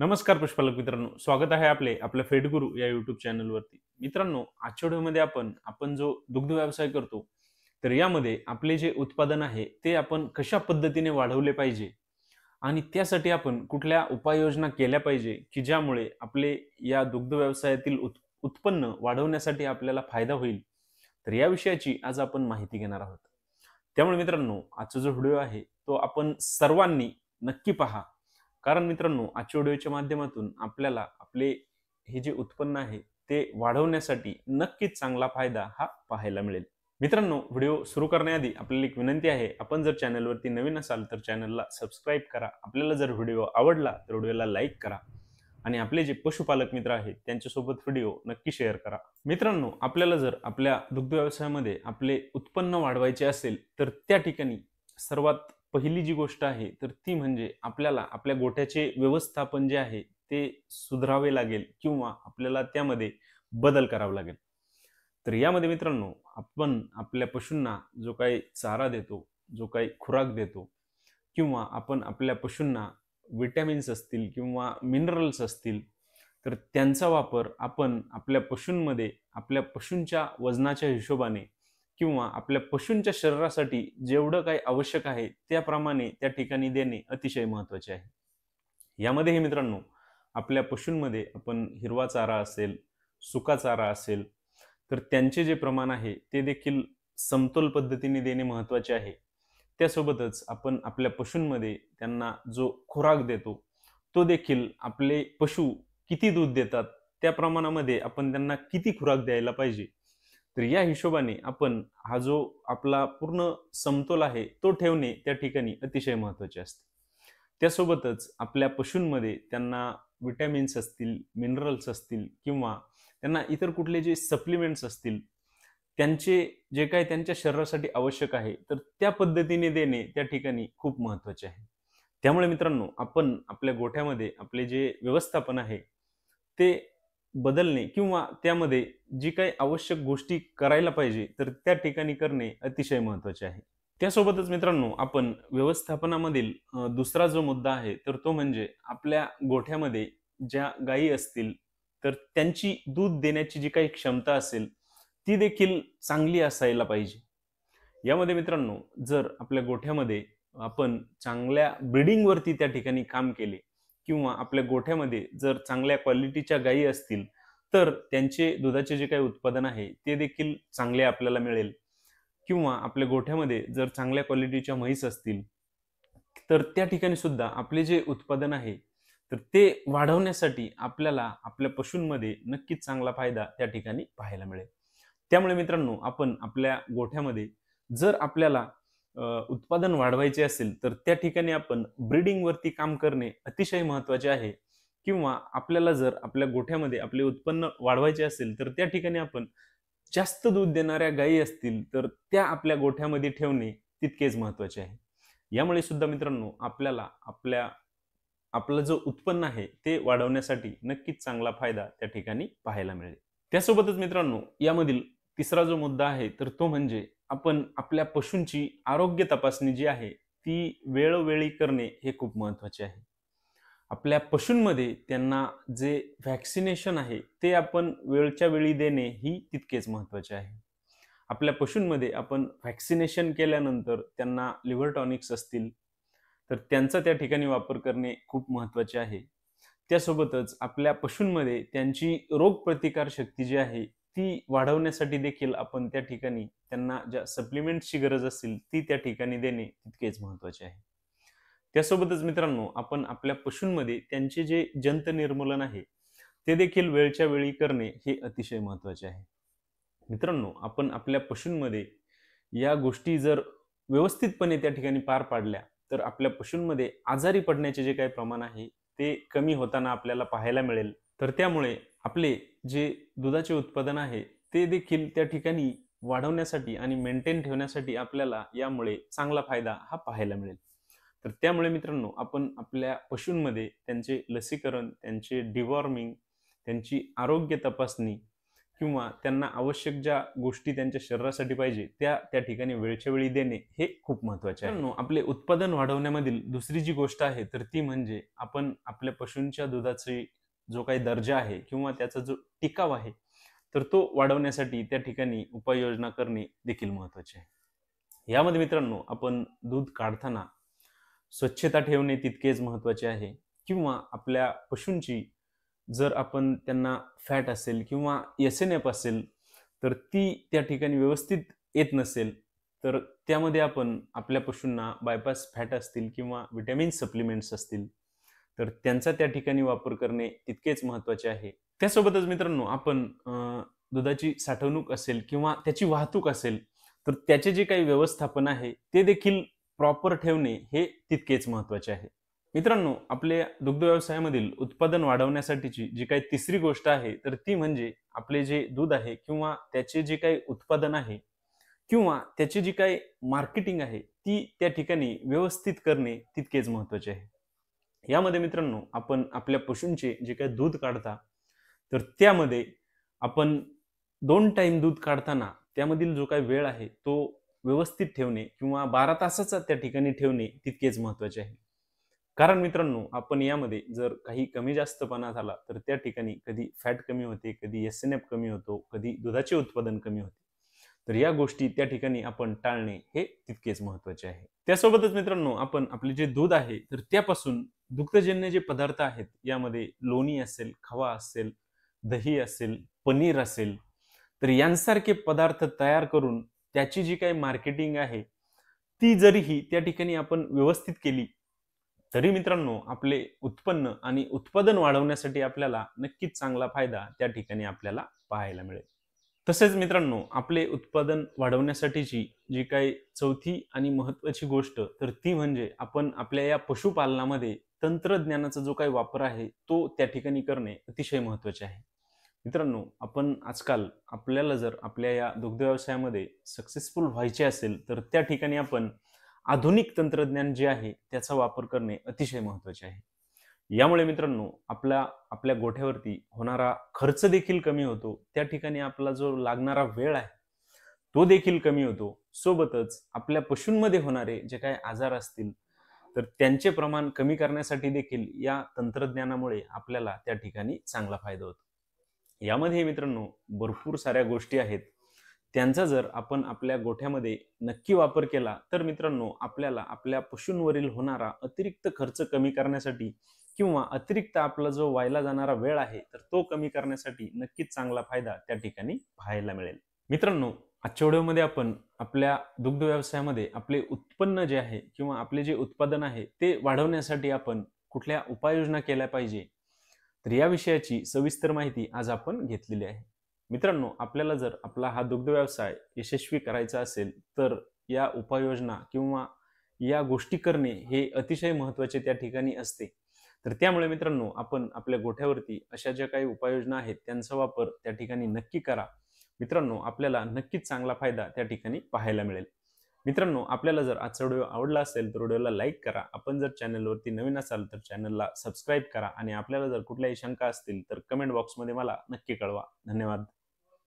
नमस्कार पुष्पालक मित्रांनो, स्वागत आहे आपल्या फेडगुरू या यूट्यूब चॅनलवरती. मित्रांनो, आजच्या व्हिडिओमध्ये आपण जो दुग्ध व्यवसाय करतो, तर यामध्ये आपले जे उत्पादन आहे ते आपण कशा पद्धतीने वाढवले पाहिजे आणि त्यासाठी आपण कुठल्या उपाययोजना केल्या पाहिजे, की ज्यामुळे आपले या दुग्ध व्यवसायातील उत्पन्न वाढवण्यासाठी आपल्याला फायदा होईल. तर या विषयाची आज आपण माहिती घेणार आहोत. त्यामुळे मित्रांनो, आजचा जो व्हिडिओ आहे तो आपण सर्वांनी नक्की पहा. कारण मित्रांनो, आजच्या व्हिडिओच्या माध्यमातून आपल्याला आपले हे जे उत्पन्न आहे ते वाढवण्यासाठी नक्कीच चांगला फायदा हा पाहायला मिळेल. मित्रांनो, व्हिडिओ सुरू करण्याआधी आपल्याला एक विनंती आहे, आपण जर चॅनलवरती नवीन असाल तर चॅनलला सबस्क्राईब करा. आपल्याला जर व्हिडिओ आवडला तर व्हिडिओला लाईक करा आणि आपले जे पशुपालक मित्र आहेत त्यांच्यासोबत व्हिडिओ नक्की शेअर करा. मित्रांनो, आपल्याला जर आपल्या दुग्ध व्यवसायामध्ये आपले उत्पन्न वाढवायचे असेल तर त्या ठिकाणी सर्वात पहिली जी गोष्ट आहे तर ती म्हणजे आपल्याला आपल्या गोठ्याचे व्यवस्थापन जे आहे ते सुधारावे लागेल किंवा आपल्याला त्यामध्ये बदल करावा लागेल. तर यामध्ये मित्रांनो, आपण आपल्या पशूंना जो काही चारा देतो, जो काही खुराक देतो किंवा आपण आपल्या पशूंना विटॅमिन्स असतील किंवा मिनरल्स असतील, तर त्यांचा वापर आपण आपल्या पशूंमध्ये आपल्या पशूंच्या वजनाच्या हिशोबाने किंवा आपल्या पशूंच्या शरीरासाठी जेवढं काही आवश्यक आहे त्याप्रमाणे त्या ठिकाणी देणे अतिशय महत्त्वाचे आहे. यामध्येही मित्रांनो, आपल्या पशूंमध्ये आपण हिरवा चारा असेल, सुका चारा असेल, तर त्यांचे जे प्रमाण आहे ते देखील समतोल पद्धतीने देणे महत्त्वाचे आहे. त्यासोबतच आपण आपल्या पशूंमध्ये त्यांना जो खुराक देतो, तो देखील आपले पशु किती दूध देतात, त्या प्रमाणामध्ये आपण त्यांना किती खुराक द्यायला पाहिजे. तर या हिशोबाने आपण हा जो आपला पूर्ण समतोल आहे, तो ठेवणे त्या ठिकाणी अतिशय महत्त्वाचे असते. त्यासोबतच आपल्या पशूंमध्ये त्यांना विटॅमिन्स असतील, मिनरल्स असतील किंवा त्यांना इतर कुठले जे सप्लिमेंट्स असतील, त्यांचे जे काही त्यांच्या शरीरासाठी आवश्यक आहे, तर त्या पद्धतीने देणे त्या ठिकाणी खूप महत्त्वाचे आहे. त्यामुळे मित्रांनो, आपण आपल्या गोठ्यामध्ये आपले जे व्यवस्थापन आहे, ते बदलणे किंवा त्यामध्ये जी काही आवश्यक गोष्टी करायला पाहिजे, तर त्या ठिकाणी करणे अतिशय महत्त्वाचे आहे. त्यासोबतच मित्रांनो, आपण व्यवस्थापनामधील दुसरा जो मुद्दा आहे, तर तो म्हणजे आपल्या गोठ्यामध्ये ज्या गायी असतील, तर त्यांची दूध देण्याची जी काही क्षमता असेल, ती देखील चांगली असायला पाहिजे. यामध्ये मित्रांनो, जर आपल्या गोठ्यामध्ये आपण चांगल्या ब्रीडिंगवरती त्या ठिकाणी काम केले किंवा आपल्या गोठ्यामध्ये जर चांगल्या क्वालिटीच्या गायी असतील, तर त्यांचे दुधाचे जे काही उत्पादन आहे, ते देखील चांगले आपल्याला मिळेल. किंवा आपल्या गोठ्यामध्ये जर चांगल्या क्वालिटीच्या म्हैस असतील, तर त्या ठिकाणी सुद्धा आपले जे उत्पादन आहे, तर ते वाढवण्यासाठी आपल्याला आपल्या पशूंमध्ये नक्कीच चांगला फायदा त्या ठिकाणी पाहायला मिळेल. त्यामुळे मित्रांनो, आपण आपल्या गोठ्यामध्ये जर आपल्याला उत्पादन वाढवायचे असेल, तर त्या ठिकाणी आपण ब्रीडिंगवरती काम करणे अतिशय महत्त्वाचे आहे. किंवा आपल्याला जर आपल्या गोठ्यामध्ये आपले उत्पन्न वाढवायचे असेल, तर त्या ठिकाणी आपण जास्त दूध देणाऱ्या गायी असतील, तर त्या आपल्या गोठ्यामध्ये ठेवणे तितकेच महत्त्वाचे आहे. यामुळे सुद्धा मित्रांनो, आपल्याला आपलं जो उत्पन्न आहे, ते वाढवण्यासाठी नक्कीच चांगला फायदा त्या ठिकाणी पाहायला मिळेल. त्यासोबतच मित्रांनो, यामधील तिसरा जो मुद्दा आहे, तर तो म्हणजे आपण आपल्या पशूंची आरोग्य तपासणी जी आहे, ती वेळोवेळी करणे हे खूप महत्त्वाचे आहे. आपल्या पशूंमध्ये त्यांना जे व्हॅक्सिनेशन आहे, ते आपण वेळच्या वेळी देणे ही तितकेच महत्त्वाचे आहे. आपल्या पशूंमध्ये आपण व्हॅक्सिनेशन केल्यानंतर त्यांना लिव्हर टॉनिक्स असतील, तर त्यांचा त्या ठिकाणी वापर करणे खूप महत्त्वाचे आहे. त्यासोबतच आपल्या पशूंमध्ये त्यांची रोगप्रतिकार शक्ती जी आहे, ती वाढवण्यासाठी देखील आपण त्या ठिकाणी त्यांना ज्या सप्लिमेंट्सची गरज असेल, ती त्या ठिकाणी देणे तितकेच महत्त्वाचे आहे. त्यासोबतच मित्रांनो, आपण आपल्या पशूंमध्ये त्यांचे जे जंत निर्मूलन आहे, ते देखील वेळच्या वेळी करणे हे अतिशय महत्त्वाचे आहे. मित्रांनो, आपण आपल्या पशूंमध्ये या गोष्टी जर व्यवस्थितपणे त्या ठिकाणी पार पाडल्या, तर आपल्या पशूंमध्ये आजारी पडण्याचे जे काही प्रमाण आहे, ते कमी होताना आपल्याला पाहायला मिळेल. तर त्यामुळे आपले जे दुधाचे उत्पादन आहे, ते देखील त्या ठिकाणी वाढवण्यासाठी आणि मेंटेन ठेवण्यासाठी आपल्याला यामुळे चांगला फायदा हा पाहायला मिळेल. तर त्यामुळे मित्रांनो, आपण आपल्या पशूंमध्ये त्यांचे लसीकरण, त्यांचे डिवॉर्मिंग, त्यांची आरोग्य तपासणी किंवा त्यांना आवश्यक ज्या गोष्टी त्यांच्या शरीरासाठी पाहिजे त्या त्या ठिकाणी वेळच्या वेळी देणे हे खूप महत्त्वाचे आहे. मित्रांनो, आपले उत्पादन वाढवण्यामधील दुसरी जी गोष्ट आहे तर ती म्हणजे आपण आपल्या पशूंच्या दुधाची जो काही दर्जा आहे किंवा त्याचा जो टिकाव आहे तर तो वाढवण्यासाठी त्या ठिकाणी उपाययोजना करणे देखील महत्त्वाचे आहे. यामध्ये मित्रांनो, आपण दूध काढताना स्वच्छता ठेवणे तितकेच महत्त्वाचे आहे किंवा आपल्या पशूंची जर आपण त्यांना फॅट असेल किंवा एस-एन-एफ असेल तर ती त्या ठिकाणी व्यवस्थित येत नसेल तर त्यामध्ये आपण आपल्या पशूंना बायपास फॅट असतील किंवा व्हिटॅमिन सप्लिमेंट्स असतील तर त्यांचा त्या ठिकाणी वापर करणे तितकेच महत्त्वाचे आहे. त्यासोबतच मित्रांनो, आपण दुधाची साठवणूक असेल किंवा त्याची वाहतूक असेल तर त्याचे जे काही व्यवस्थापन आहे ते देखील प्रॉपर ठेवणे हे तितकेच महत्त्वाचे आहे. मित्रांनो, आपल्या दुग्ध व्यवसायामधील उत्पादन वाढवण्यासाठीची जी काही तिसरी गोष्ट आहे तर ती म्हणजे आपले जे दूध आहे किंवा त्याचे जे काही उत्पादन आहे किंवा त्याची जी काही मार्केटिंग आहे ती त्या ठिकाणी व्यवस्थित करणे तितकेच महत्त्वाचे आहे. यामध्ये मित्रांनो, आपण आपल्या पशूंचे जे काही दूध काढता तर त्यामध्ये आपण 2 टाईम दूध काढताना त्यामधील जो काही वेळ आहे तो व्यवस्थित ठेवणे किंवा 12 तासाचा त्या ठिकाणी ठेवणे तितकेच महत्त्वाचे आहे. कारण मित्रांनो, आपण यामध्ये जर काही कमी जास्तपणा झाला तर त्या ठिकाणी कधी फॅट कमी होते, कधी एस-एन-एफ कमी होतो, कधी दुधाचे उत्पादन कमी होते. तर या गोष्टी त्या ठिकाणी आपण टाळणे हे तितकेच महत्त्वाचे आहे. त्यासोबतच मित्रांनो, आपण आपले जे दूध आहे तर त्यापासून दुग्धजन्य जे पदार्थ आहेत यामध्ये लोणी असेल, खवा असेल, दही असेल, पनीर असेल तर यांसारखे पदार्थ तयार करून त्याची जी काही मार्केटिंग आहे ती जरीही त्या ठिकाणी आपण व्यवस्थित केली तरी मित्रांनो, आपले उत्पन्न आणि उत्पादन वाढवण्यासाठी आपल्याला नक्कीच चांगला फायदा त्या ठिकाणी आपल्याला पाहायला मिळेल. तसेच मित्रांनो, आपले उत्पादन वाढवण्यासाठीची जी काही चौथी आणि महत्त्वाची गोष्ट तर ती म्हणजे आपण आपल्या या पशुपालनामध्ये तंत्रज्ञानाचा जो काही वापर आहे तो त्या ठिकाणी करणे अतिशय महत्त्वाचे आहे. मित्रांनो, आपण आजकाल आपल्याला जर आपल्या या दुग्ध व्यवसायामध्ये सक्सेसफुल व्हायचे असेल तर त्या ठिकाणी आपण आधुनिक तंत्रज्ञान जे आहे त्याचा वापर करणे अतिशय महत्त्वाचे आहे. यामुळे मित्रांनो, आपल्या गोठ्यावरती होणारा खर्च देखील कमी होतो. त्या ठिकाणी आपला जो लागणारा वेळ आहे तो देखील कमी होतो. सोबतच आपल्या पशूंमध्ये होणारे जे काही आजार असतील तर त्यांचे प्रमाण कमी करण्यासाठी देखील या तंत्रज्ञानामुळे आपल्याला त्या ठिकाणी चांगला फायदा होतो. यामध्ये मित्रांनो, भरपूर साऱ्या गोष्टी आहेत. त्यांचा जर आपण आपल्या गोठ्यामध्ये नक्की वापर केला तर मित्रांनो, आपल्याला आपल्या पशूंवरील होणारा अतिरिक्त खर्च कमी करण्यासाठी किंवा अतिरिक्त आपला जो व्हायला जाणारा वेळ आहे तर तो कमी करण्यासाठी नक्कीच चांगला फायदा त्या ठिकाणी पाहायला मिळेल. मित्रांनो, आजच्या व्हिडिओमध्ये आपण आपल्या दुग्ध व्यवसायामध्ये आपले उत्पन्न जे आहे किंवा आपले जे उत्पादन आहे ते वाढवण्यासाठी आपण कुठल्या उपाययोजना केल्या पाहिजे तर या विषयाची सविस्तर माहिती आज आपण घेतलेली आहे. मित्रांनो, आपल्याला जर आपला हा दुग्ध व्यवसाय यशस्वी करायचा असेल तर या उपाययोजना किंवा या गोष्टी करणे हे अतिशय महत्त्वाचे त्या ठिकाणी असते. तर त्यामुळे मित्रांनो, आपण आपल्या गोठ्यावरती अशा ज्या काही उपाययोजना आहेत त्यांचा वापर त्या ठिकाणी नक्की करा. मित्रांनो, आपल्याला नक्कीच चांगला फायदा त्या ठिकाणी पाहायला मिळेल. मित्रांनो, आपल्याला जर आजचा व्हिडिओ आवडला असेल तर व्हिडिओला लाईक करा. आपण जर चॅनलवरती नवीन असाल तर चॅनलला सबस्क्राईब करा आणि आपल्याला जर कुठल्याही शंका असतील तर कमेंट बॉक्समध्ये मला नक्की कळवा. धन्यवाद.